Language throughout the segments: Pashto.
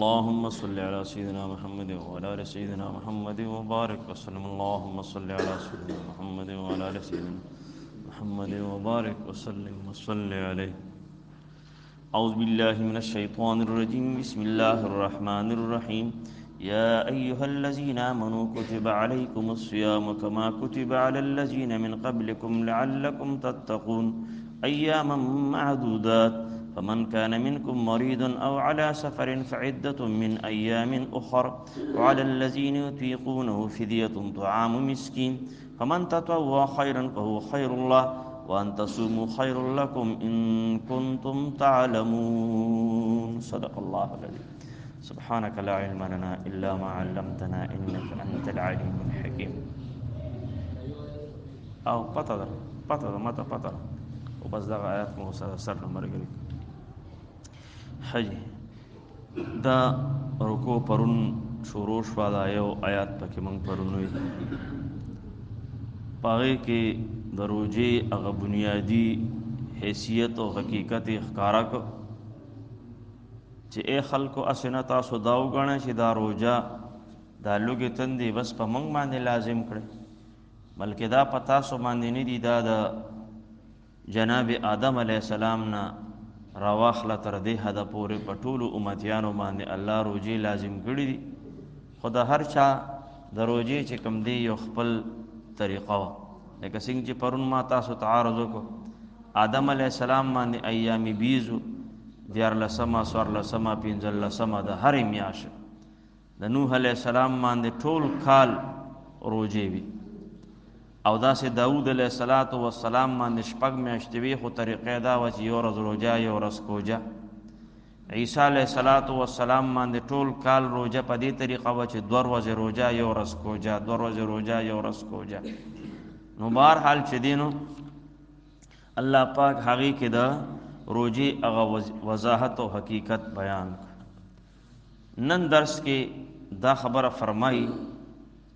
اللهم صل على سيدنا محمد وعلى آل سيدنا محمد وبارك وسلم. اللهم صل على سيدنا محمد وعلى آل سيدنا محمد وبارك وسلم وصل عليه. أعوذ بالله من الشيطان الرجيم. بسم الله الرحمن الرحيم. يا أيها الذين آمنوا كتب عليكم الصيام كما كتب على الذين من قبلكم لعلكم تتقون أياما معدودات فمن كان منكم مريضا أو على سفر فعدة من أيام أخر وعلى الذين يطيقونه فدية طعام مسكين فمن تطوع خيرا فهو خير الله وأن تصوموا خير لكم إن كنتم تعلمون. صدق الله العظيم. سبحانك لا علم لنا إلا ما علمتنا إنك أنت العليم الحكيم. أو پتہ متى پتہ وبس دغه آیات مو سر نمبر کړی. حج دا رکو پرون شروع شو دا یو آیات پکې مونږ پرون وی پاره کې د روزې هغه بنیادی حیثیت او حقیقت ښکارا کو چې اے خلکو اسنه تاسو دا وګڼئ چې دا روزه دا لوګي تندې بس په مونږ باندې لازم کړي بلکې دا په تاسو باندې نه دي. دا د جناب آدم علیه السلام نه راواخله تر دې حده پورې په ټولو امتیانو باندې الله روزې لازم کړي دي. خو د هر چا د روزې چې کوم دی یو خپل طریقه وه. لکه څنګه چې پرون ما تاسو ته عرض وکړو آدم علیه السلام باندې ایام بیزو 14 14 15 د هرې میاشت. د نوح علیه السلام باندې ټول کال روزې وي او داسې داود علیه السلام باندې 6 میاشتې وي خو طریقې دا وه چې یو ورځ روزه یو ورځ کوجه. عیسی علیه السلام باندې ټول کال روزه په دې طریقه وه چې 2 ورځې روزه یو ورځ کوجه 2 ورځې روزه یو ورځ کوجه. نو بهرحال چې دی نو الله پاک هغې کې د روزې هغه وضاحت او حقیقت بیان کړ. نن درس کې دا خبره فرمایي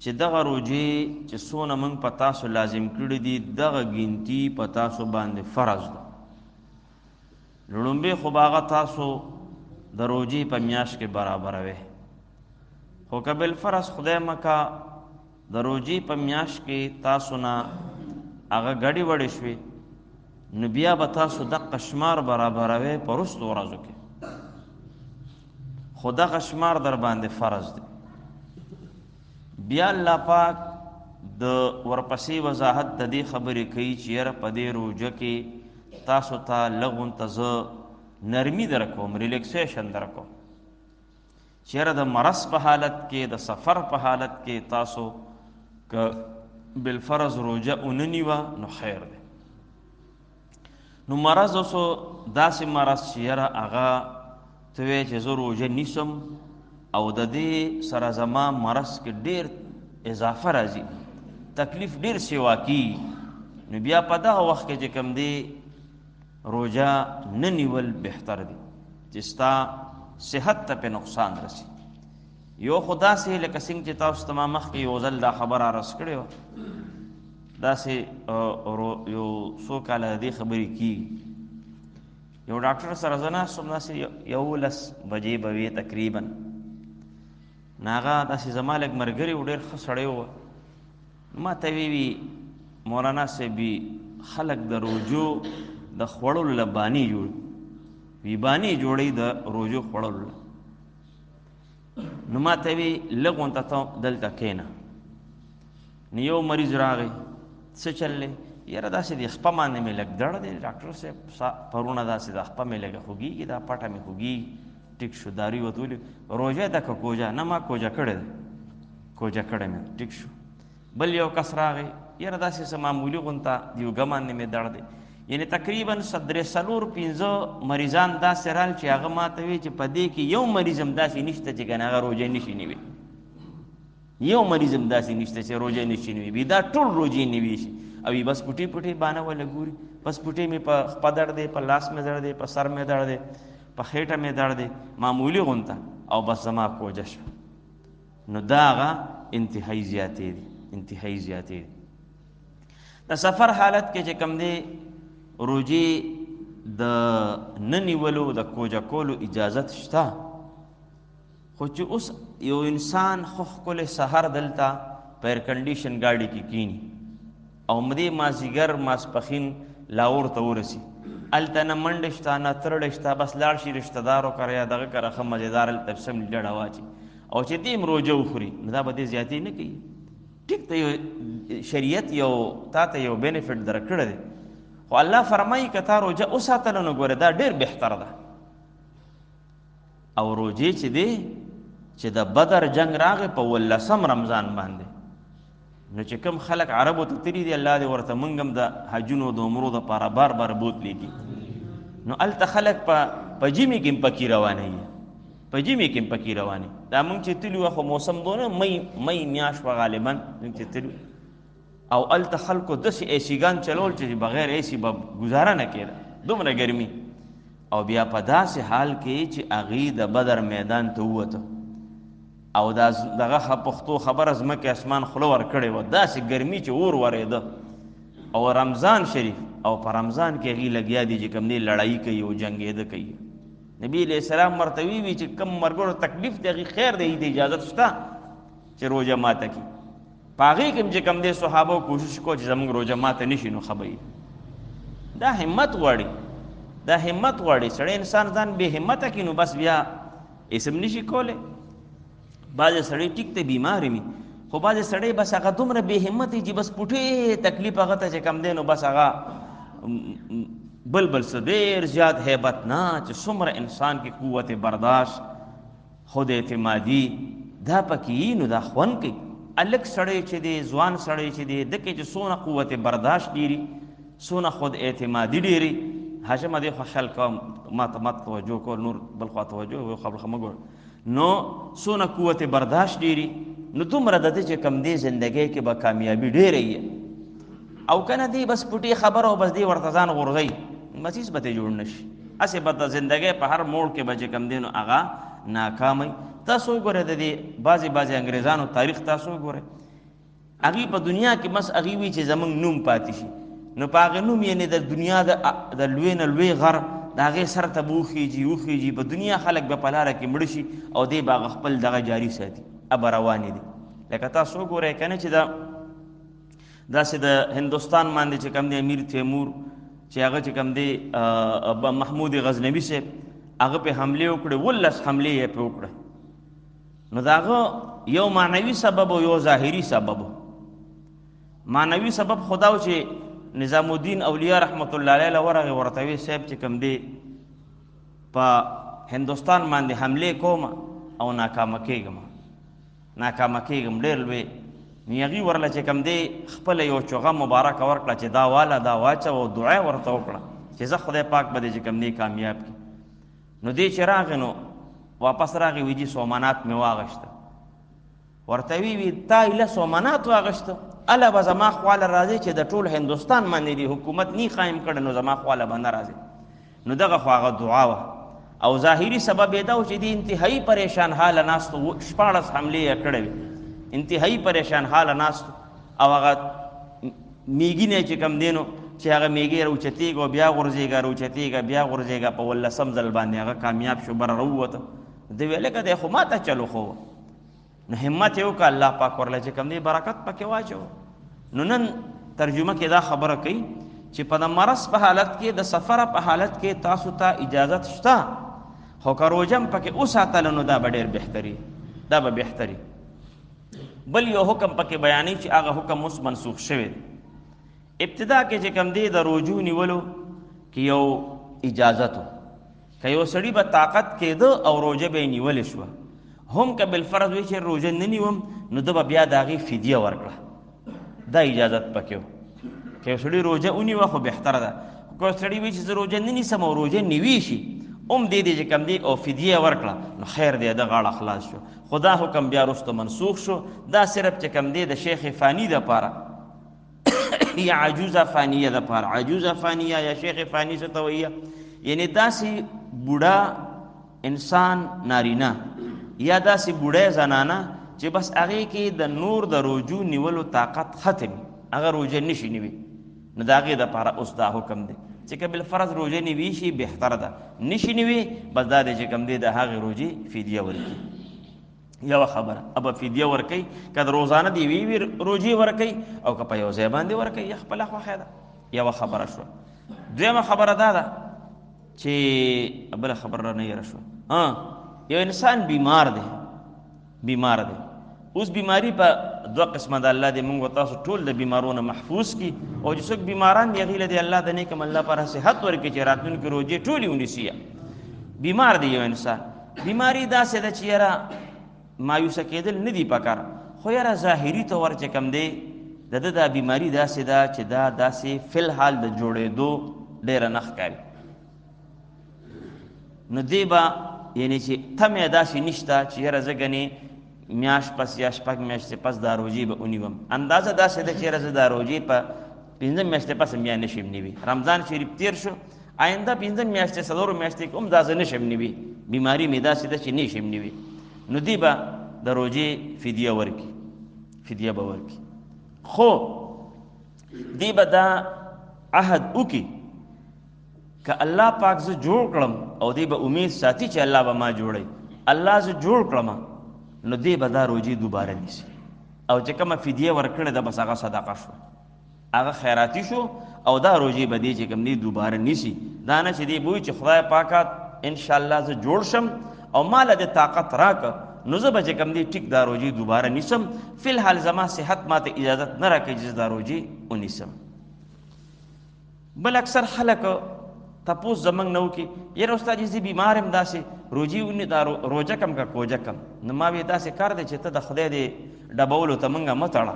چې دغه روزې چې څونه موږ په تاسو لازم کړي دي دغه ګنتي په تاسو باندې فرض ده. لومبې خو هغه تاسو د روزې په میاشت کې برابروي خو که بالفرض خدای مکا د روزې په میاشت کې تاسو نه هغه ګډې وړې شوې نو بیا به تاسو دغه شمار برابروي په وروستو ورځو کې خو دغه شمار در باندې فرض دی. بیا الله پاک د ورپسې وضاحت د دې خبرې کوي چې یاره په دې روزه کې تاسو ته لغون ته زه نرمي در کوم ریلیکسیشن در کوم چې یاره د مرض په حالت کې د سفر په حالت کې تاسو که بالفرض روزه اوننیوه نو خیر دی. نو مرض اوسو داسې مرض چې یاره هغه ته وایې چې زه روزه نیسم او د دې سره زما مرض کې ډېر اضافه راځي تکلیف ډېر سیوا کیږي نو بیا په دغه وخت کې چې کوم دی روزه نه نیول بهتر دی چې ستا صحت ته پې نقصان رسي. یو خو داسې لکه څنګه چې تاسو ته ما مخکې یو ځل دا خبره عرض کړې وه داسې یو څو کاله د دې خبرې کېږي یو ډاکټر سره زه ناست وم داسې 11 بجې به وې تقریبا نو هغه داسې زما لږ ملګري و ډېر ښه سړی و ما ته وی مولانا صاحبي خلک د روزو د خوړلو له بانې جوړ وي بانې جوړوي د روزو خوړلو له نو ما ته وی لږ غونته ته دلته کښېنه نو یو مریض راغی څه چل دی یاره داسې د خپه باندې مې لږ دړ دی ډاکټر صاحب پرونه داسې د خپه مې لږه خوږېږي دا پټه مې خوږېږي ټیک شو داري ورته ولي روژه ده که کوجه نه ما کوجه کړې ده کوجه کړې مې ټیک شو. بل یو کس راغی یاره داسې څه معمولي غونته د یو ګمان مې دړ دی یعنی تقریبا 3-4-5 مریضان داسې رال چې هغه ما ته وی چې په دې کې یو مریض هم داسې نشته چې کنه هغه روژه نشي نیوي یو مریض هم داسې نشته چې روژه نشي نیوي دا ټول روژې نیوي شي او بس پټې پټې بانه ولا ګوري بس پټې مې په خپه درد دی په لاس مې درد دی په سر مې درد دی په خېټه مې درد دی معمولی غونته او بس زما کوجه شو نو دا هغه انتهایی زیاتې دي انتهایی زیاتې دي. د سفر حالت کې چې کوم دی روجې د نه نیولو د کوجه کولو اجازت شته خو چې اوس یو انسان خو ښکلی سهر دلته په ایر کنډیشن ګاډي کې کینی او مدې مازدیګر ماسپښین لاهور ته ورسي هلته نه منډه شته نه ترړه شته بس لاړ شي رشته دارو کره یا دغه کره ښه مزېدار هلته سم ډډه واچي او چې دې روژه وخوري نو دا به دې زیاتې نه کوي. ټیک ته یو شریعت یو تا ته یو بینیفټ درکړی دی خو الله فرمایي که تا روژه وساتله نو ګوره دا ډېر بهتر ده. او روژې چې دی چې د بدر جنگ راغی په 18 رمضان باندې نو چې کوم خلک عربو ته تللي دي الله دې ورته موږ هم د حجونو د عمرو دپاره بار بار بوتلی دي نو هلته خلک په ژمي کې هم پکې روانوي په ژمي کې هم پکې رواني. دا موږ چې تللي وو خو موسم دونه مئی میاشت وه غالبا موږ چې تللي او هلته خلکو داسې ایسیګان چلول چې بغیر ایسي به ګزاره نه کېده دومره ګرمي او بیا په داسې حال کې چې هغوی د بدر میدان ته ووته او دا دغه پښتو خبره ځمکې اسمان خوله ورکړې وه داسې ګرمي چې اور ورېده او رمضان شریف او په رمضان کې هغوی لګیا دي چې کوم دی لړایي کوي او جنګېده کوي. نبی علیہ السلام ورته وی چې کوم مرګرو تکلیف دی هغوی خیر دی د اجازت شته چې روژه ماته کړي په هغې کې هم چې کوم دی صحابو کوشش کو چې زموږ روژه ماته نه شي نو ښه به دا همت غواړي دا همت غواړي سړی انسان ځان بې همته کړي نو بس بیا اسم نشي کولی. بعضې سړی ټیک ته بیمار وي خو بعضې سړی بس هغه دومره بې همت وي چې بس پوټې تکلیف هغه ته چې کم دی نو بس هغه بل څه ډېر زیات هیبت نه چې څومره انسان کې قوت برداشت خود اعتمادي دا پکې وي نو دا خوند کوي. هلک سړی چې دی ځوان سړی چې دی ده کې چې څونه قوت برداشت ډېري څونه خود اعتمادي ډېري هاشمه دې خو خیال کوه ما ته توجه کول نور بل خوا توجه خبره ښه مه ګوره نو څونه قوت برداشت ډېري نو دومره د ده چې کم دی زندګۍ کې به کامیابي ډېره وي او که نه دی بس پټې خبره او بس دی ورته ځان غورځوي بس هېڅ به ته جوړ نه شي هسې به د زندګۍ په هر موړ کې به چې کم دی نو هغه ناکامئ. تاسو وګورئ د دې بعضې انګریزانو تاریخ تاسو وګورئ هغوی په دنیا کې بس هغوی وي چې زموږ نوم پاتې شي نو په هغې نوم یعنې د دنیا د لوی نه لوی غر د هغې سر ته به وخیږي په دنیا خلک به په لاره کې مړه شي او دی به هغه خپل دغه جاري ساتي ابه روانې دي. لکه تاسو وګورئ که نه چې داسې د هندوستان باندې چې کوم دی امیر تیمور چې هغه چې کوم دی محمود غزنوي صاحب هغه پې حملې وکړې 18 حملې یې پې وکړه نو د هغه یو معنوي سبب او یو ظاهري سبب. معنوي سبب خدا و چې نظام الدین اولیاء رحمت الله علیه ورغې ورته وی صاحب چې کوم دی په هندوستان باندې حملې کوم او ناکامه کېږم ډېر لوی نو هغوی ورله چې کوم دی خپله یو چوغه مبارکه ورکړه چې دا واله دا واچوه او دعا ورته وکړه چې زه خدای پاک به دې چې کوم دی کامیاب کړي. نو دی چې راغی نو واپس راغی وی جي سومنات مې واغشته ورته وی تا ایله سومنات واغشته اله به زما خواله راځي چې د ټول هندوستان باندې دی حکومت نی قایم کړی نو زما خواله به نه راځي. نو دغه خو هغه دعا وه او ظاهري سبب یې دا و چې دی انتهایي پریشان حاله ناستو 14 حملې یې کړی وي انتهایي پریشان حاله ناستو او هغه میږي نه چې کم دی نو چې هغه میږي راوچتېږي او بیا غورځېږي په 18 ځل باندې هغه کامیاب شو بره راووته. د ویل که دی خو ما ته چلو خو نو همت یې وکړه الله پاک ورله چې کوم دی برکت پکې واچو. نو نن ترجمه کې دا خبره کوي چې په د مرض په حالت کې د سفر په حالت کې تاسو ته اجازت شته خو که روژه هم پکې وساتله نو دا به ډېر بهتري. بل یو حکم پکې بیانوي چې هغه حکم اوس منسوخ شوی دی. ابتدا کې چې کوم دی د روژو نیولو کې یو اجازت و که یو سړي به طاقت کېده او روژه به یې نیولې شوه هم که بالفرض وي چې روژه نه نیوم نو ده به بیا د هغې فدیه ورکړه دا اجازت پکې و. که یو سړي روژه ونیوه خو بهتره ده که یو سړي وي چې زه روژه نه نیسم او روژه نیوي شي هم دې چې کوم دی او فدیه ورکړه نو خیر دی د غاړه خلاص شو. خو دا حکم بیا وروسته منسوخ شو. دا صرف چې کوم دی د شیخ فانی دپاره یا عجوزه فانیه دپاره عجوزه فانیه یا شیخ فانی څه ته وایي یعنی داسې بوډا انسان نارینه یا داسې بوډۍ زنانه چې بس هغې کې د نور د روجو نیولو طاقت ختم هغه روژه نشي نیوي نو د هغې دپاره اوس دا حکم دی چې که بالفرض روژه نیوي شي بهتره ده نشي نیوي بس دا دی چې کوم دی د هغې روژې فدیه ورکړي. یو خبره اب فدیه ورکي کله روزانه دی وی روزي ورکي او که په یو ځای باندې ورکي خپل خو خیدا یو خبره شو. دویمه خبره دا چې بل خبره نه یې شو یو انسان بیمار دی اوس بیماری په دوه قسمه د الله دې موږ تاسو ټول د بیمارونو محفوظ کی او چې څوک بیماران دی غیله دی الله د نیکم الله پر صحت ورکړي چې راتلونکي روزي ټولې ونیسي. بیمار دی یو انسان بیماری داسې ده چې یاره مایوسه کېدل نه دی پکار خو یاره ظاهري طور چې کم دی د دا بیماری داسې ده چې دا داسې فی الحال د جوړېدو ډېره نه ښکاري نو دی به یعنی چې تمې داسې نشته چې یاره زه ګنې میاشت پس یا شپږ میاشتې پس دا روزي به ونیوم اندازه داسې ده چې یاره زه دا روزي په 15 میاشتې پس بیا نشم نیوي. رمضان شریف تیر شو آینده 15 میاشتې څلورو میاشتې کې هم دا زه نشم نیوي بیماری مې داسې ده چې نشم نیوي نو دی به د روزي فدیه به ورکي خو دی به دا عهد وکړي که الله پاک زه جوړ کړم او دی به امید ساتي چې الله به ما جوړي الله زه جوړ کړم نو دی به دا روزي دوباره نیسي او چې کومه فدیه ورکړې ده بس هغه صدقه شو هغه خیراتی شو او دا روزي به دی چې کوم دی دوباره نیسي دا نه چې دی بوي چې خدای پاک ان شاء الله زه جوړ شم او مال د طاقت راک نو زه به چې کوم دی ټیک دا روزي دوباره نیسم فی الحال زما صحت ماته اجازت نه راکوي چې دا روزي ونیسم. بل اکثر خلک تپوس زمنګ نو کې یره استاد جی بیمار هم داسې روزي ونی دا روزه کم کا کوجه کم نو ما وی داسې کار دی چې ته د خدای دی ډبولو ته منګه متړه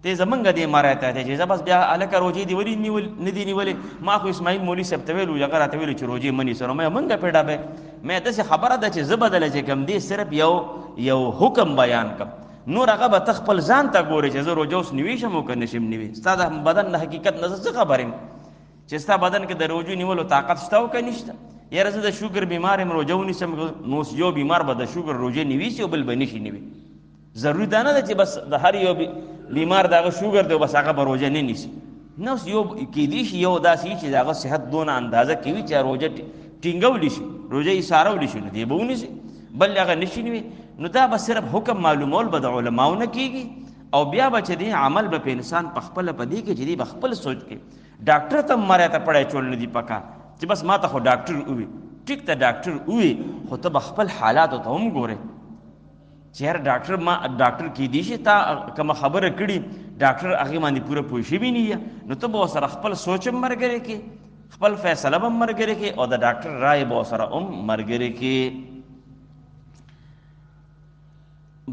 ته زمنګ دی مارته ته چې بس بیا الکه روزي دی ولی نیول ندی نیولې ما خو اسماعیل مولوی صاحب ته ویلو هغه راته ویلو چې روزي منی سره مې منګه پیډا به مې داسې خبره ده چې زبدل چې کم دی صرف یو حکم بیان کم نور هغه به تخپل ځان ته ګوري چې زه روزه اوس نیوي شم او که نشم نیوي ستا د بدن د حقیقت نه څه خبرم چې ستا بدن کې د روزو نیولو طاقت شته او که نشته یاره زه د شوګر بیمار یم روزه ونیسم نو یو بیمار به د شوګر روزه نیوي او بل به نشي نیوي ضروري دا نه ده چې بس د هر یو بیمار دغه شوګر دی بس هغه به روزه نه نیسي نو یو کېدی شي یو داسې چې هغه صحت دونه اندازه کوي چې روزه ټینګولی شي روزه یې سارولی شي نو دی به ونیسي بل هغه نشي نیوي نو دا به صرف حکم معلومول به د علماو نه کېږي او بیا به چې دی عمل به په انسان په خپله په دې کې چې دی به خپل سوچ کې ډاکټر ته مری ته پړی چول نه دي پکار چې بس ما ته خو ډاکټر ووي ټیک ته ډاکټر ووي خو ته به خپل حالاتو ته هم ګورې چې یار ډاکټر کېدی شي تا کومه خبره کړي ډاکټر هغې باندې پوره پوه شوي نه نو ته به ورسره خپل سوچ هم ملګری کې خپل فیصله به هم ملګری کې او د ډاکټر رای به ورسره هم ملګری کې.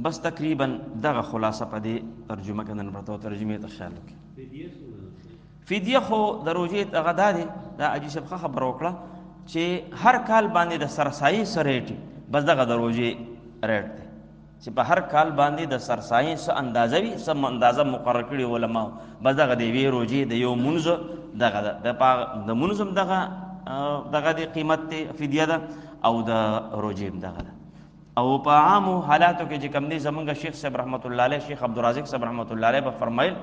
بس تقریبا دغه خلاصه په دې ترجمه کې نن ورته ترجمه ته خیال وکړي. فدیه خو د روزې هغه دا دی دا حاجي صاحب ښه خبره وکړه چې هر کال باندې د سرسایي څه ریټ بس دغه د روزې ریټ دی چې په هر کال باندې د سرسایي څه اندازه وي څه اندازه مقرر کړي علماو بس دغه د یوې روزې د یو مونځ دغه د مونځ هم دغه د قیمت دی فدیه ده او د روزې هم دغه ده او په عامو حالاتو کې چې کوم دی زمونږ شیخ صاحب رحمت الله علیه شیخ عبدالرازق صاحب رحمت الله علیه به فرمایل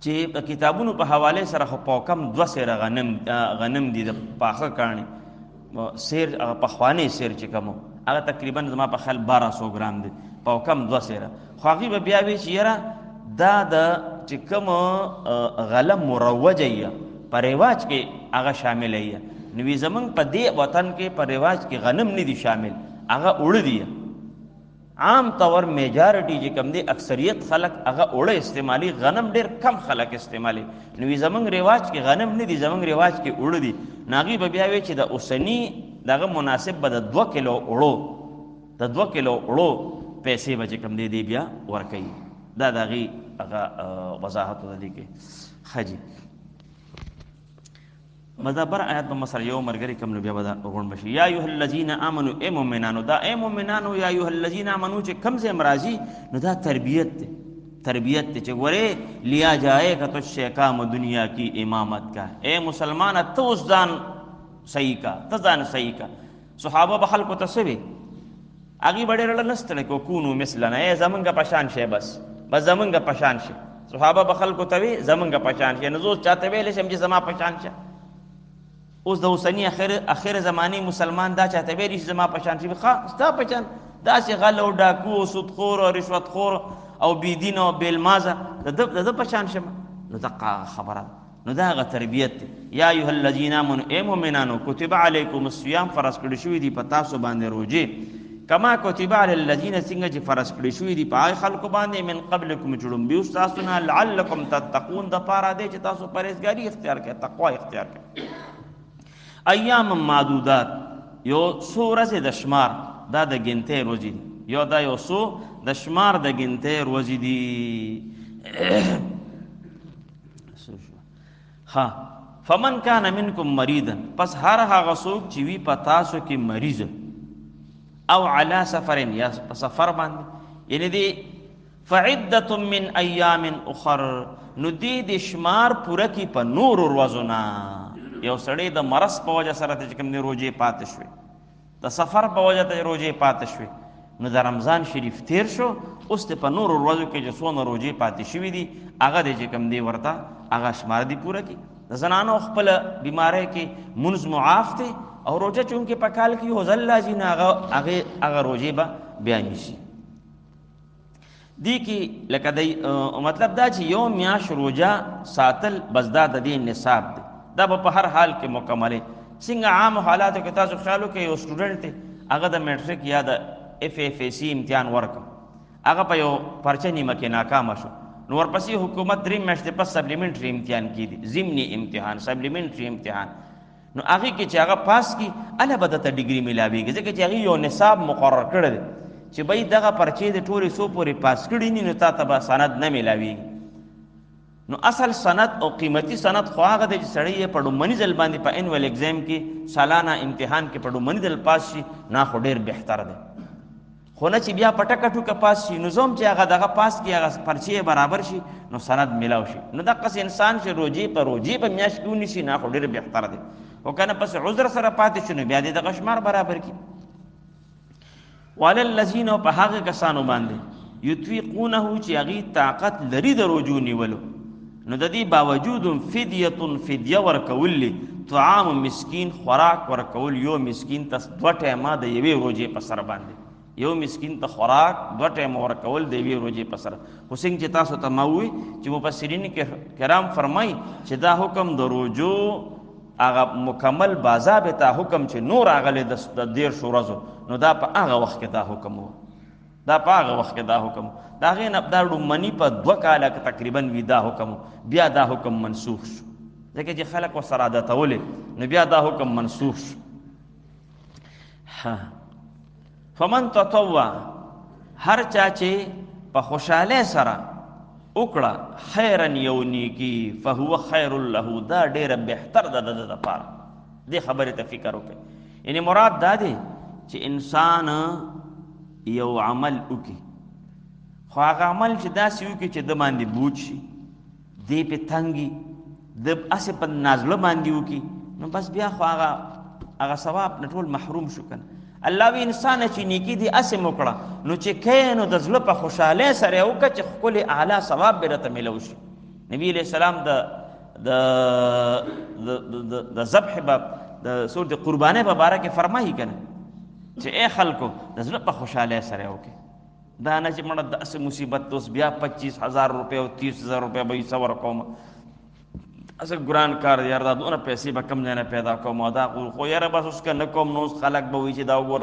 چې کتابونو په حواله سره خو پاکم 2 سیر غنم دي د پاخه کاني سیر پخوانی سیر چې کوم هغه تقریبا زما په خیال 1200 ګرام دي پاکم 2 سیر خو هغه به بیا وی چې یاره دا د چې کوم غله مروجه په رواج کې هغه شامل ای نو زمونږ په دې وطن کې په رواج کې غنم نه دي شامل هغه اوړه دي عام طور میجارټي چې کم دی اکثریت خلک هغه اوړه استعمالي غنم ډېر کم خلک استعمالي نو زمونږ رواج کې غنم نه دي زمونږ رواج کې اوړه دي ناغي به بیا وی چې د اوسنی دغه مناسب به د 2 کیلو اوړو پیسې به چې کم دی بیا ورکوي دا دغه هغه وضاحت د دې کې خجي مدبر آیات په مسر یو مرګري کم نو بیا ودا غون بشي یا ایه الذین آمنو ای مومنانو دا ای مومنانو یا ایه الذین آمنو چې کم سے مرাজি نو دا تربیت چې ګوره لیا جائے کا تو شیکام دنیا کی امامت کا اے مسلمان تو ځان صحیح کا تزان صحیح کا صحابه بخل کو تسوي اگی بڑے رل نستل کو کونو مثلنا اے زمنګ پشان شه بس زمنګ پشان شه صحابه بخل کو توي زمنګ پشان شه نزو چاته ویل شم چې زما پشان شه اوس د اوسنی اخر زمانی مسلمان دا چاته ویل چې زما پشان شي ښه ستا پشان داسې غل او ډاکو او سودخور او رشوت خور او بيدین او بیلمازه د په شان شم. نو دغه خبره نو دا هغه تربیت دی. یا ایها الذین آمنوا ای مؤمنانو کتب علیکم الصیام فرض کړی شوی دی په تاسو باندې روزې کما کتب علی الذین څنګه چې فرض کړی شوی دی په هغه خلکو باندې من قبلکم چې وړاندې تاسو نه لعلکم تتقون د پاره دی چې تاسو پرهیزګاری اختیار کړئ تقوا اختیار کړئ. ایام معدودات یو څو ورځې د شمار دا د ګنتې ورځې دي یو دا یو څو د شمار د ګنتې ورځې دي. ها فمن کان منکم مریضا پس هر هغه څوک چې وي په تاسو کې مریض او علی سفر یا په سفر باندې یعنی دی فعدة من ایام اخر نو د شمار پوره کی په نور ورځو نه. یو سړی د مرض په وجه سره چې کوم دی روزې پاتې شوی د سفر په وجه ته روزې پاتې شوی نو د رمضان شریف تیر شو اوس ته په نور ورځو کې چې څونه روزې پاتې شوی دي هغه د چې کوم دی ورته هغه شمار دی پوره کی. د زنانو خپل بیماری کې منځ معاف دی او روزه چونکې په کال کې یو ځل راځي نه هغه روزې به بیا نیسي. دی کې لکه د مطلب دا چې یو میاشت روزه ساتل بس دا د دې نصاب دی دا به په هر حال کې مکملې. څنګه عام حالاتو کې تاسو خیال وکړئ یو سټوډنټ دی هغه د میټرک یا د FFAC امتحان ورکړ هغه په یو پرچه نیمه کې ناکامه شو نو ورپسې حکومت 3 میاشتې پس سپلیمنټري امتحان کیږي ضمني امتحان سپلیمنټري امتحان نو هغه کې چې هغه پاس کی اله به ته ډیګري ملاويږي ځکه چې هغه یو نصاب مقرر کړی دی چې بای دغه پرچې د ټولې سو پورې پاس کړی نه نو تا ته به سند نه ملاويږي. نو اصل سند او قیمتي سند خو هغه د سړی په ډومنی ځل باندې په انویل ایگزام کې سالانه امتحان کې په ډومنی ځل پاس شي نه خو ډیر بهتر دی خو نه چې بیا پټکټو کې پاس شي نو زوم چې هغه دغه پاس کې هغه پرچې برابر شي نو سند ملاو شي نو دا قص انسان چې روزي په میاش کې ونیسي نه خو ډیر بهتر دی او کنه پس عذر سره پاتې شنو بیا دې د غشمار برابر کی. وللذین په هغه کسانو باندې یطیقونه چې هغه طاقت لري د روزو نیولو نو د دې باوجود فدیه ورکول طعام مسکین خوراک ورکول یو مسکین ته 2 ټیمه د یوې روزې په سر باندې یو مسکین ته خوراک 2 ټیمه ورکول د یوې روزې په سر. حسین چې تاسو ته ماوي چې مفسرین کرام فرمای چې دا حکم د روزو هغه مکمل باضابطه حکم چې نور هغه د 10 ورځو نو دا په هغه وخت کې دا حکم وو دا په هغه وخت کې دا حکم دا غي نه دا ډومنی په 2 کاله کې تقریبا وی دا حکم بیا دا حکم منسوخ شو ځکه چې خلق وسره عادت ولې نو بیا دا حکم منسوخ شو. فمن تطوع هر چا چې په خوشاله سره وکړه خیرن یو نیکی فهو خیر له دا ډیر بهتر ده د لپاره. دې خبره ته فکر وکړئ یعنی مراد دا دی چې انسان یو عمل وکي خو هغه عمل چې داسې وکي چې د باندې بوج شي دې په تنګي د اسې په نازله باندې وکي نو بس بیا خو هغه ثواب نه ټول محروم شو کنه. الله وی انسان چې نیکی دی اسې موکړه نو چې کینو د زړه په خوشاله سره وکړه چې خپل اعلی ثواب به ته ملو شي. نبی علیہ السلام د ذبح د سورۃ قربانه په باره کې فرمایي کنه چې اے خلکو د زړه په خوشاله سره وکړه دا نه چې مړه داسې مصیبت اوس بیا 25,000 روپے او 30,000 روپے به صبر کوم اصل ګران کار یار دا دونه پیسې به کم نه پیدا کوم دا خو یاره بس اوس کنه کوم نو خلک به وی چې دا وګور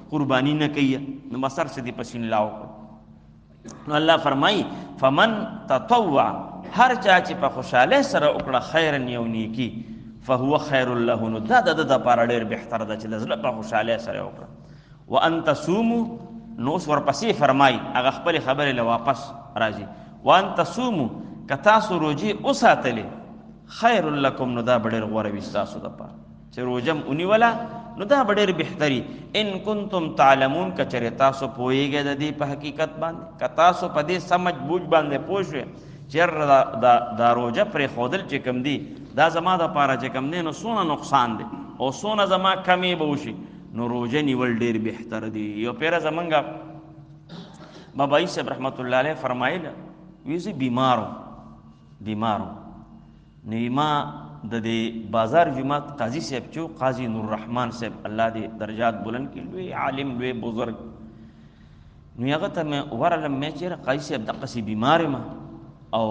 قربانی نه کوي نو مسر سدي پسین لاو. نو الله فرمای فمن تطوع هر چا چې په خوشاله سره وکړه خیرن یو نیکی فهو خیر له نو دا د لپاره ډیر بهتر ده چې زړه په خوشاله سره وکړه. وان تصوموا نو ورپسې فرمای هغه خپل خبره له واپس راځي وان تصوموا کتا سروجي اوساتلې خیر لکم نو دا ډیر غوړه وي تاسو د پاره چې روزم اونې ولا نو دا ډیر بهتري ان کنتم تعلمون کچره تاسو پوهیږئ د دې په حقیقت باندې ک تاسو په دې سمجھ بوج باندې پوښوي چر دا روزه پر خودل چې کم دی دا زما د پاره چې کم نه نو سونه نقصان دی او سونه زما کمی به وشي نو روزه نیول ډیر بهتر دی. یو پیر زمنګ بابا صاحب رحمت الله علیه فرمایله ویزه بیمارو نیما د دې بازار جماعت قاضي صاحب چو قاضي نور الرحمن صاحب الله دې درجات بلند کړي لوی عالم لوی بزرگ نو هغه ته مې ورغلم مې چېرې قاضي صاحب دقسې بیمار یم او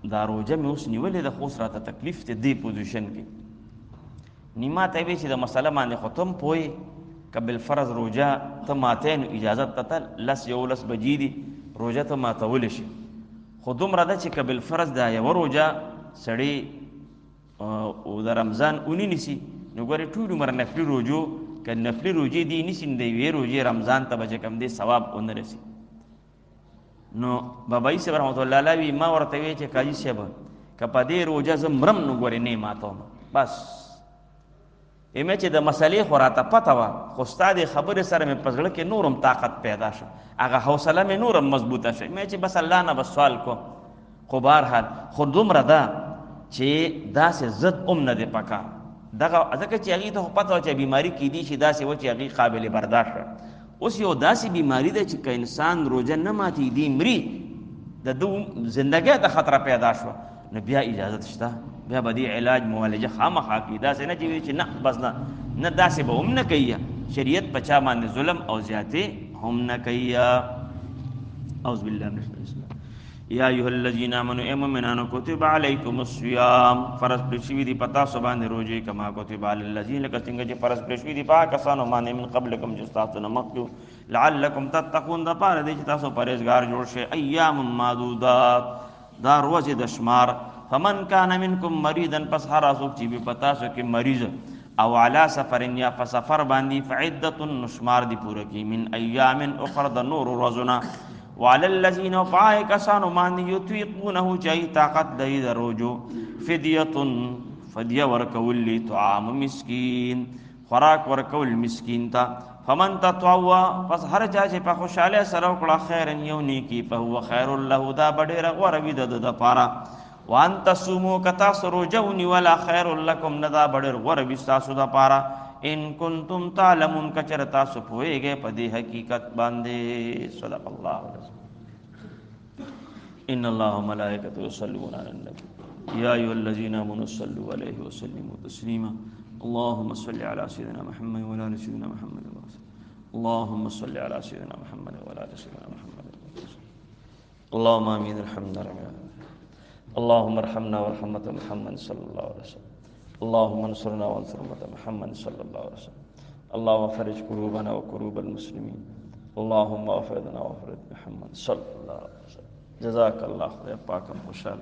دا روژه مې اوس نیولې ده خو اوس راته تکلیف دی دې پوزیشن کې. نو ما ته ویې چې د مسله باندې خو ته هم پوهې که بالفرض روژه ته ماتی نو اجازت ته ته 11 بجې دي روژه ته ماتولی شي، خو دومره ده چې که بالفرض دا یوه روژه سړی د رمضان اونی نیسي نو ګورې ټول عمر نفلي روژو که نفلي روژې دی نیسي نو د یوې روژې رمضان ته به چې کوم دی ثواب ونه رسي. نو بابایي صاحب رحمت الله علیه وی ما ورته وی چې قاضي صاحب که په دې روژه زه مرم نو ګورې نه ماتوم بس. ایمه چې د مسلې خو راته پته وه خو ستا د خبرې سره مې په زړه کې نورم طاقت پیدا شو، هغه حوصله مې نورم مضبوطه شوه. مې چې بس الله نه بس سوال کوم، خو بهرحال خو دومره ده چې داسې ضد هم نه دی پکار دغه ځکه چې هغې ته خو پته وه چې بیماري کیدی شي داسې وه چې هغې قابل برداشت وه. اوس یو داسې بیماری ده چې که انسان روژه نه ماتي دی مري د ده زندګۍ ته خطره پیدا شوه نو بیا اجازت شته، بیا به دې علاج معالجه خامخا کوي. داسې نه چې نه بس نه داسې به هم نه کوي. شریعت په چا باندې ظلم او زیاتې هم نه کوي. اعوذ بالله من الشیطان الرجیم. یا ایها الذین آمنوا ای مؤمنانو کتب علیکم الصیام فرض کړل شوي دي په تاسو باندې روژې کما کتب علی الذین لکه څنګه چې فرض کړل شوي دي په هغه کسانو باندې من قبلکم چې ستاسو نه مخکې لعلکم تتقون دپاره دی چې تاسو پرهیزګار جوړ شئ. ایام معدودات دا ورځې د شمار. فمن کان منکم مریضا پس هر څوک چې وي په تاسو کې مریض او علی سفر یا په سفر باندې فعدت نشمار دی پوره کی من ایام اخر د نور ورځونه وعلى الذين فاي كسانو من يطيقونه جاي طاقت دی د روجو فدیه ورکول طعام مسکین خوراک ورکول مسکین تا. فمن تطوع پس هر چا چې په خوشاله سره وکړه خیر یو نیکی په هو خیر له دا ډېره غوره وي د دپاره. وان تصوموا کتا سروجونی ولا خیر لکم ندا ډېر غوره وي ستاسو دپاره ان کنتم تعلمون کچر تاسو پوهیږئ په دې حقیقت باندې. صدق الله العظیم. ان الله وملائکته یصلون علی النبی یا ایها الذین آمنوا صلوا علیه وسلموا تسلیما. اللهم صل على سيدنا محمد وعلى ال سيدنا محمد اللهم صل على سيدنا محمد وعلى ال سيدنا محمد اللهم امين. الحمد لله اللهم ارحمنا وارحمة محمد صلى الله عليه وسلم. اللهم انصرنا وانصر أمة محمد صلى الله عليه وسلم. اللهم فرج قلوبنا وقلوب المسلمين. اللهم افرجنا وافرج محمد صلى الله عليه وسلم. جزاك الله خير. پاکم خوشحال